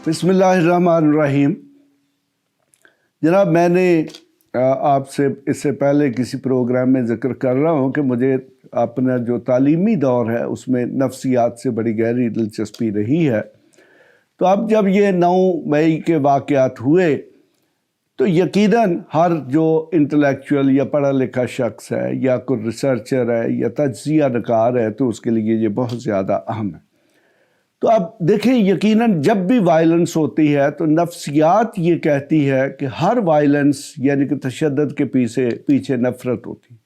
बिस्मिल्लाहिर्रहमानिर्रहीम। जनाब, मैंने आपसे इससे पहले किसी प्रोग्राम में ज़िक्र कर रहा हूँ कि मुझे अपना जो तालीमी दौर है उसमें नफ्सियात से बड़ी गहरी दिलचस्पी रही है। तो अब जब ये 9 मई के वाक़यात हुए तो यकीनन हर जो इंटेलेक्चुअल या पढ़ा लिखा शख्स है या कोई रिसर्चर है या तज्ज़िया नकार है तो उसके लिए ये बहुत ज़्यादा अहम है। तो अब देखें, यकीनन जब भी वायलेंस होती है तो नफ्सियात ये कहती है कि हर वायलेंस यानी कि तशद्दुद के पीछे नफ़रत होती,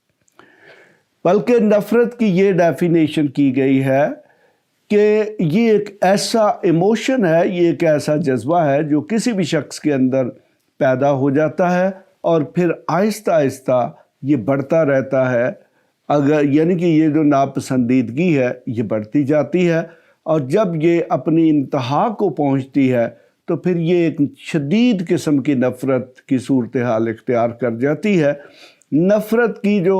बल्कि नफ़रत की ये डेफिनेशन की गई है कि ये एक ऐसा इमोशन है, ये एक ऐसा जज्बा है जो किसी भी शख्स के अंदर पैदा हो जाता है और फिर आहिस्ता आहिस्ता ये बढ़ता रहता है। अगर यानी कि ये जो नापसंदीदगी है ये बढ़ती जाती है और जब ये अपनी इंतहा को पहुंचती है तो फिर ये एक शदीद किस्म की नफ़रत की सूरत हाल इख्तियार कर जाती है। नफ़रत की जो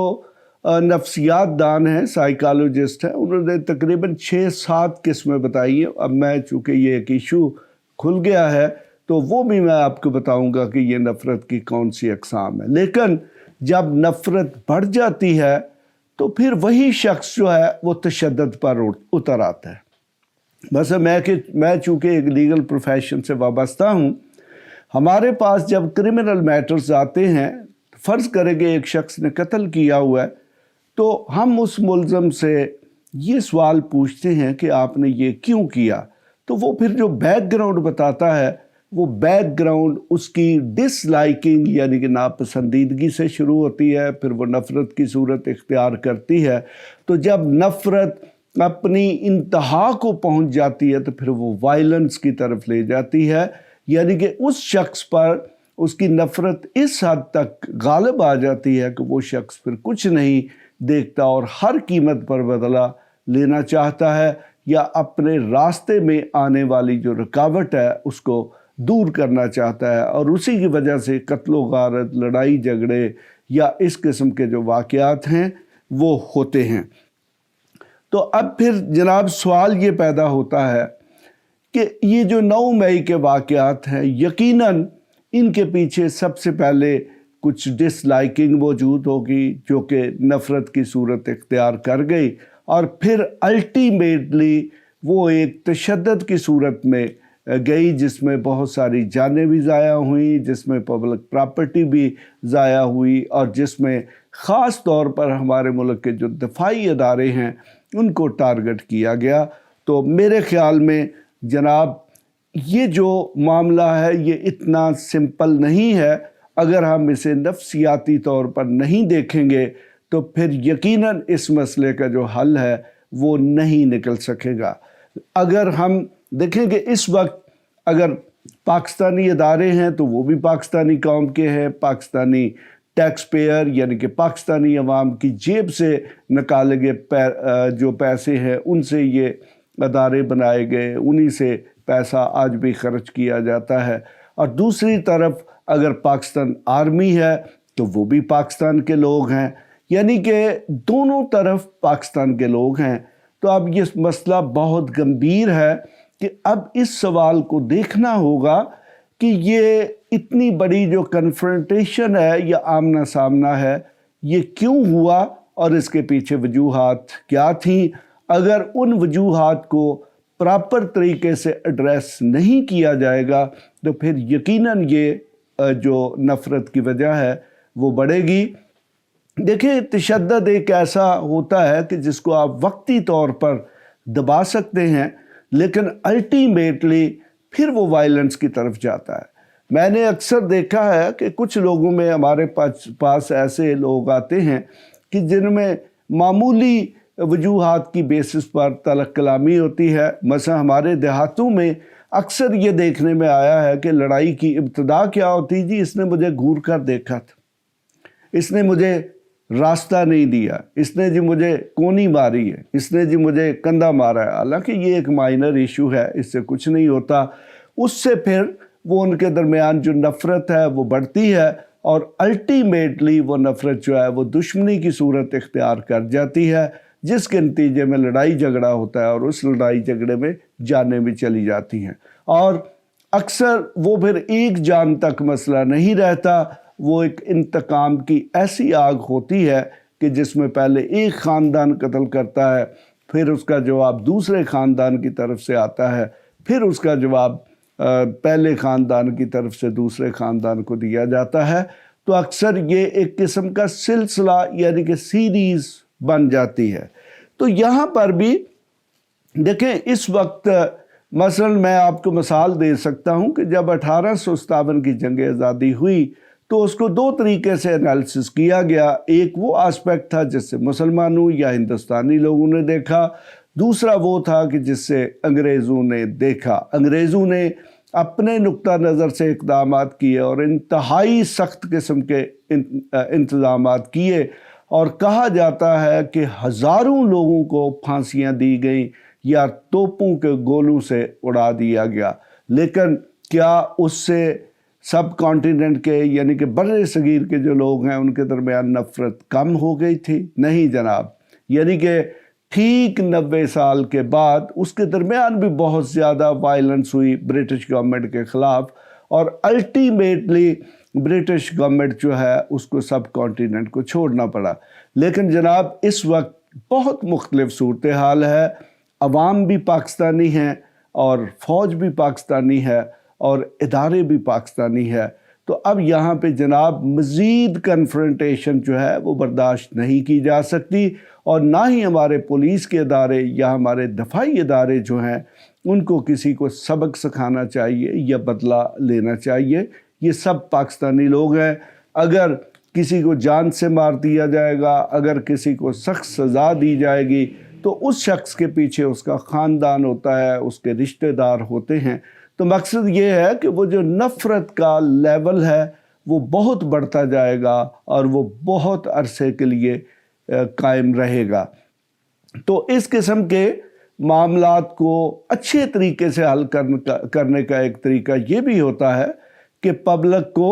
नफ्सियात दान हैं, साइकोलॉजिस्ट हैं, उन्होंने तकरीबन 6-7 किस्में बताई हैं। अब मैं चूँकि ये एक इशू खुल गया है तो वो भी मैं आपको बताऊंगा कि ये नफ़रत की कौन सी अक़साम है। लेकिन जब नफ़रत बढ़ जाती है तो फिर वही शख्स जो है वो तशद्दुद पर उतर आता है। बस मैं चूँकि एक लीगल प्रोफेशन से वाबस्ता हूँ, हमारे पास जब क्रिमिनल मैटर्स आते हैं, फ़र्ज़ करेंगे एक शख्स ने कत्ल किया हुआ है, तो हम उस मुल्ज़म से ये सवाल पूछते हैं कि आपने ये क्यों किया। तो वो फिर जो बैकग्राउंड बताता है वो बैकग्राउंड उसकी डिसलाइकिंग यानी कि नापसंदीदगी से शुरू होती है, फिर वो नफ़रत की सूरत इख्तियार करती है। तो जब नफ़रत अपनी इंतहा को पहुंच जाती है तो फिर वो वायलेंस की तरफ ले जाती है, यानी कि उस शख्स पर उसकी नफ़रत इस हद तक गालिब आ जाती है कि वो शख्स फिर कुछ नहीं देखता और हर कीमत पर बदला लेना चाहता है या अपने रास्ते में आने वाली जो रुकावट है उसको दूर करना चाहता है और उसी की वजह से कत्लो गारत, लड़ाई झगड़े या इस किस्म के जो वाक़यात हैं वो होते हैं। तो अब फिर जनाब सवाल ये पैदा होता है कि ये जो 9 मई के वाक़यात हैं, यकीनन इनके पीछे सबसे पहले कुछ डिसलाइकिंग मौजूद होगी जो कि नफ़रत की सूरत इख्तियार कर गई और फिर अल्टीमेटली वो एक तशद्दुद की सूरत में गई जिसमें बहुत सारी जानें भी ज़ाया हुई, जिसमें पब्लिक प्रॉपर्टी भी ज़ाया हुई और जिसमें ख़ास तौर पर हमारे मुल्क के जो दफाई अदारे हैं उनको टारगेट किया गया। तो मेरे ख़्याल में जनाब ये जो मामला है ये इतना सिंपल नहीं है। अगर हम इसे नफ्सियाती तौर पर नहीं देखेंगे तो फिर यकीनन इस मसले का जो हल है वो नहीं निकल सकेगा। अगर हम देखेंगे इस वक्त अगर पाकिस्तानी अदारे हैं तो वो भी पाकिस्तानी कौम के हैं, पाकिस्तानी टैक्स पेयर यानी कि पाकिस्तानी अवाम की जेब से निकाले गए जो पैसे हैं उनसे ये अदारे बनाए गए, उन्हीं से पैसा आज भी खर्च किया जाता है। और दूसरी तरफ अगर पाकिस्तान आर्मी है तो वो भी पाकिस्तान के लोग हैं, यानी कि दोनों तरफ पाकिस्तान के लोग हैं। तो अब ये मसला बहुत गंभीर है कि अब इस सवाल को देखना होगा कि ये इतनी बड़ी जो कन्फ्रंटेशन है या आमना सामना है ये क्यों हुआ और इसके पीछे वजूहात क्या थी। अगर उन वजूहात को प्रॉपर तरीके से एड्रेस नहीं किया जाएगा तो फिर यकीनन ये जो नफ़रत की वजह है वो बढ़ेगी। देखिए, तशद्दुद एक ऐसा होता है कि जिसको आप वक्ती तौर पर दबा सकते हैं लेकिन अल्टीमेटली फिर वो वायलेंस की तरफ जाता है। मैंने अक्सर देखा है कि कुछ लोगों में हमारे पास ऐसे लोग आते हैं कि जिनमें मामूली वजूहात की बेसिस पर तलक कलामी होती है। मसला हमारे देहातों में अक्सर ये देखने में आया है कि लड़ाई की इब्तिदा क्या होती जी, इसने मुझे घूर कर देखा था, इसने मुझे रास्ता नहीं दिया, इसने जी मुझे कोनी मारी है, इसने जी मुझे कंधा मारा है। हालांकि ये एक माइनर इशू है, इससे कुछ नहीं होता। उससे फिर वो उनके दरमियान जो नफ़रत है वो बढ़ती है और अल्टीमेटली वो नफ़रत जो है वो दुश्मनी की सूरत इख्तियार कर जाती है, जिसके नतीजे में लड़ाई झगड़ा होता है और उस लड़ाई झगड़े में जानें भी चली जाती हैं। और अक्सर वो फिर एक जान तक मसला नहीं रहता, वो एक इंतकाम की ऐसी आग होती है कि जिसमें पहले एक ख़ानदान कत्ल करता है, फिर उसका जवाब दूसरे ख़ानदान की तरफ से आता है, फिर उसका जवाब पहले ख़ानदान की तरफ से दूसरे ख़ानदान को दिया जाता है। तो अक्सर ये एक किस्म का सिलसिला यानी कि सीरीज़ बन जाती है। तो यहाँ पर भी देखें, इस वक्त मसलन मैं आपको मिसाल दे सकता हूँ कि जब 1857 की जंग आज़ादी हुई तो उसको दो तरीके से एनालिसिस किया गया। एक वो एस्पेक्ट था जिससे मुसलमानों या हिंदुस्तानी लोगों ने देखा, दूसरा वो था कि जिससे अंग्रेज़ों ने देखा। अंग्रेज़ों ने अपने नुक्ता नज़र से इक़दामात किए और इंतहाई सख्त किस्म के इंतज़ामात किए, और कहा जाता है कि हज़ारों लोगों को फांसियाँ दी गई या तोपों के गोलों से उड़ा दिया गया। लेकिन क्या उससे सब कॉन्टिनेंट के यानी कि बड़े सगीर के जो लोग हैं उनके दरमियान नफ़रत कम हो गई थी? नहीं जनाब। यानी कि ठीक 90 साल के बाद उसके दरमियान भी बहुत ज़्यादा वायलेंस हुई ब्रिटिश गवर्नमेंट के ख़िलाफ़, और अल्टीमेटली ब्रिटिश गवर्नमेंट जो है उसको सब कॉन्टिनेंट को छोड़ना पड़ा। लेकिन जनाब इस वक्त बहुत मुख्तलिफ सूरत हाल है, अवाम भी पाकिस्तानी हैं और फ़ौज भी पाकिस्तानी है और इदारे भी पाकिस्तानी है। तो अब यहाँ पे जनाब मज़ीद कन्फ्रंटेशन जो है वो बर्दाश्त नहीं की जा सकती, और ना ही हमारे पुलिस के इदारे या हमारे दफाई इदारे जो हैं उनको किसी को सबक सिखाना चाहिए या बदला लेना चाहिए। ये सब पाकिस्तानी लोग हैं। अगर किसी को जान से मार दिया जाएगा, अगर किसी को सख्त सज़ा दी जाएगी, तो उस शख्स के पीछे उसका ख़ानदान होता है, उसके रिश्तेदार होते हैं। तो मकसद ये है कि वो जो नफ़रत का लेवल है वो बहुत बढ़ता जाएगा और वो बहुत अरसे के लिए कायम रहेगा। तो इस किस्म के मामलात को अच्छे तरीके से हल करने का एक तरीका ये भी होता है कि पब्लिक को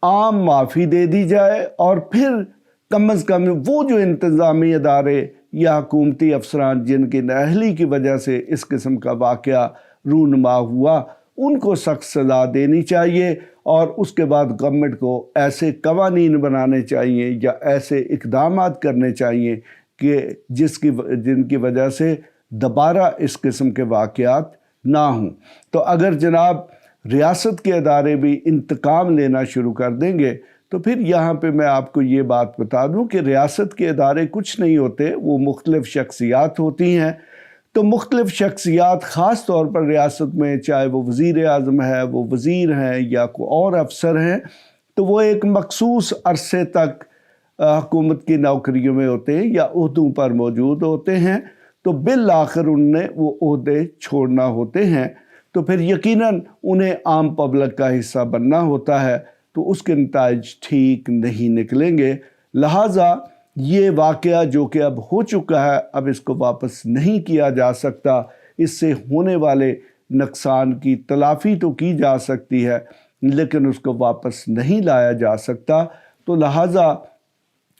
आम माफ़ी दे दी जाए, और फिर कम अज़ कम वो जो इंतज़ामी इदारे या हुकूमती अफसरान जिनकी नाअहली की वजह से इस किस्म का वाक़या रूनुमा हुआ उनको सख्त सज़ा देनी चाहिए, और उसके बाद गवर्नमेंट को ऐसे कवानीन बनाने चाहिए या ऐसे इक़दामात करने चाहिए कि जिनकी वजह से दोबारा इस किस्म के वाक़यात ना हों। तो अगर जनाब रियासत के इदारे भी इंतकाम लेना शुरू कर देंगे तो फिर यहाँ पे मैं आपको ये बात बता दूँ कि रियासत के इदारे कुछ नहीं होते, वो मुख्तलिफ़ शख्सियात होती हैं। तो मुख्तलिफ़ शख्सियात ख़ास तौर पर रियासत में, चाहे वो वज़ीर आज़म है, वो वज़ीर हैं या कोई और अफसर हैं, तो वो एक मखसूस अरसे तक हुकूमत की नौकरियों में होते हैं या ओहदों पर मौजूद होते हैं। तो बिल आखिर उनने वो ओहदे छोड़ना होते हैं, तो फिर यकीनन उन्हें आम पब्लिक का हिस्सा बनना होता है, तो उसके नताइज ठीक नहीं निकलेंगे। लिहाजा ये वाक़या जो कि अब हो चुका है, अब इसको वापस नहीं किया जा सकता। इससे होने वाले नुकसान की तलाफ़ी तो की जा सकती है लेकिन उसको वापस नहीं लाया जा सकता। तो लिहाजा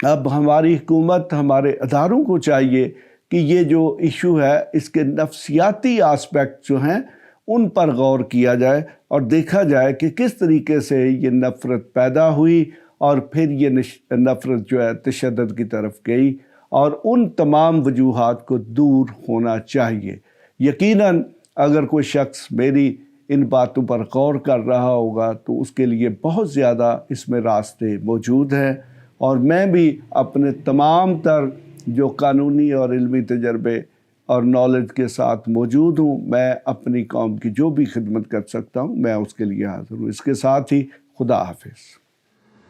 अब हमारी हुकूमत, हमारे अदारों को चाहिए कि ये जो इशू है इसके नफ्सियाती आस्पेक्ट जो हैं उन पर गौर किया जाए और देखा जाए कि किस तरीके से ये नफ़रत पैदा हुई और फिर ये नफ़रत जो है तशद्दुद की तरफ गई, और उन तमाम वजूहात को दूर होना चाहिए। यकीनन अगर कोई शख्स मेरी इन बातों पर गौर कर रहा होगा तो उसके लिए बहुत ज़्यादा इसमें रास्ते मौजूद हैं, और मैं भी अपने तमाम तर जो कानूनी और इल्मी तजर्बे और नॉलेज के साथ मौजूद हूँ, मैं अपनी कौम की जो भी खिदमत कर सकता हूँ मैं उसके लिए हाज़िर हूँ। इसके साथ ही खुदा हाफिज़।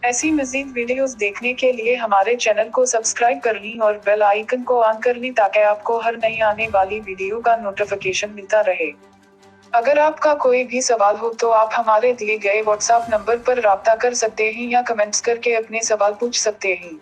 ऐसी मज़ीद वीडियोस देखने के लिए हमारे चैनल को सब्सक्राइब कर लें और बेल आइकन को ऑन कर लें ताकि आपको हर नई आने वाली वीडियो का नोटिफिकेशन मिलता रहे। अगर आपका कोई भी सवाल हो तो आप हमारे दिए गए व्हाट्सएप नंबर पर राब्ता कर सकते हैं या कमेंट्स करके अपने सवाल पूछ सकते हैं।